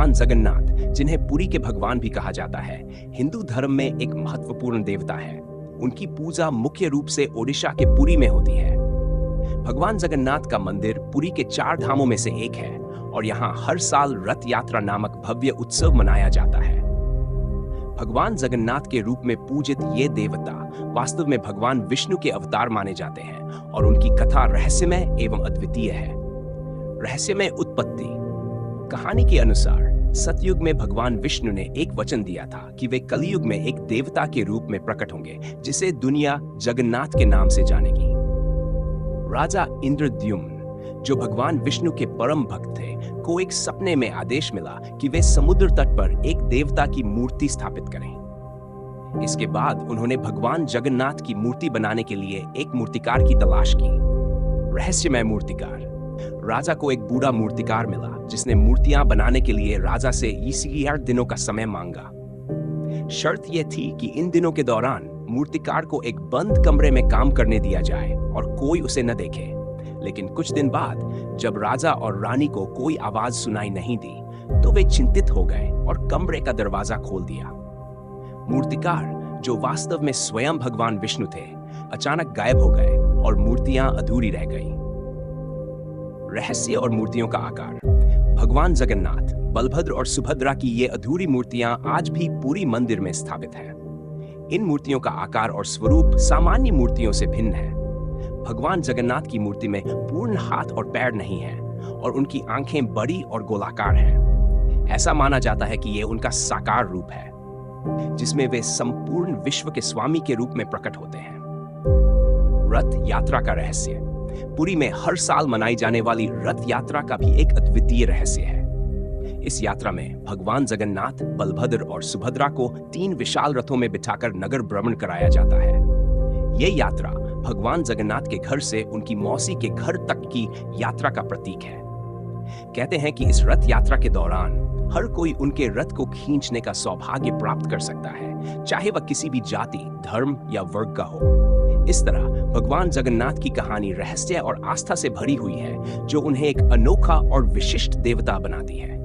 भगवान जगन्नाथ, जिन्हें पुरी के भगवान भी कहा जाता है, हिंदू धर्म में एक महत्वपूर्ण देवता है। उनकी पूजा मुख्य रूप से ओडिशा के पुरी में होती है। भगवान जगन्नाथ का मंदिर पुरी के 4 धामों में से एक है और यहाँ हर साल रथ यात्रा नामक भव्य उत्सव मनाया जाता है। भगवान जगन्नाथ के रूप में पूजित ये देवता वास्तव में भगवान विष्णु के अवतार माने जाते हैं और उनकी कथा रहस्यमय एवं अद्वितीय है। रहस्यमय उत्पत्ति। कहानी के अनुसार सतयुग में भगवान विष्णु ने एक वचन दिया था कि वे कलयुग में एक देवता के रूप में प्रकट होंगे, जिसे दुनिया जगन्नाथ के नाम से जानेगी। राजा इंद्रद्युम्न, जो भगवान विष्णु के परम भक्त थे, को एक सपने में आदेश मिला कि वे समुद्र तट पर एक देवता की मूर्ति स्थापित करें। इसके बाद उन्होंने भगवान जगन्नाथ की मूर्ति बनाने के लिए एक मूर्तिकार की तलाश की। रहस्यमय मूर्तिकार। राजा को एक बूढ़ा मूर्तिकार मिला, जिसने मूर्तियां बनाने के लिए राजा से 21 दिनों का समय मांगा। शर्त यह थी कि इन दिनों के दौरान मूर्तिकार को एक बंद कमरे में काम करने दिया जाए और कोई उसे न देखे। लेकिन कुछ दिन बाद जब राजा और रानी को कोई आवाज सुनाई नहीं दी, तो वे चिंतित हो गए और कमरे का दरवाजा खोल दिया। मूर्तिकार, जो वास्तव में स्वयं भगवान विष्णु थे, अचानक गायब हो गए और मूर्तियां अधूरी रह गईं। रहस्य और मूर्तियों का आकार। भगवान जगन्नाथ, बलभद्र और सुभद्रा की ये अधूरी मूर्तियां आज भी पुरी मंदिर में स्थापित हैं। इन मूर्तियों का आकार और स्वरूप सामान्य मूर्तियों से भिन्न है। भगवान जगन्नाथ की मूर्ति में पूर्ण हाथ और पैर नहीं हैं और उनकी आंखें बड़ी और गोलाकार हैं। ऐसा माना जाता है कि यह उनका साकार रूप है, जिसमें वे संपूर्ण विश्व के स्वामी के रूप में प्रकट होते हैं। रथ यात्रा का रहस्य। पुरी में हर साल मनाई जाने वाली रथ यात्रा का भी एक अद्वितीय रहस्य है। इस यात्रा में भगवान जगन्नाथ, बलभद्र और सुभद्रा को 3 विशाल रथों में बिठाकर नगर भ्रमण कराया जाता है। यह यात्रा भगवान जगन्नाथ के घर से उनकी मौसी के घर तक की यात्रा का प्रतीक है। कहते हैं कि इस रथ यात्रा के दौरान हर कोई उनके रथ को खींचने का सौभाग्य प्राप्त कर सकता है, चाहे वह किसी भी जाति, धर्म या वर्ग का हो। इस तरह भगवान जगन्नाथ की कहानी रहस्य और आस्था से भरी हुई है, जो उन्हें एक अनोखा और विशिष्ट देवता बनाती है।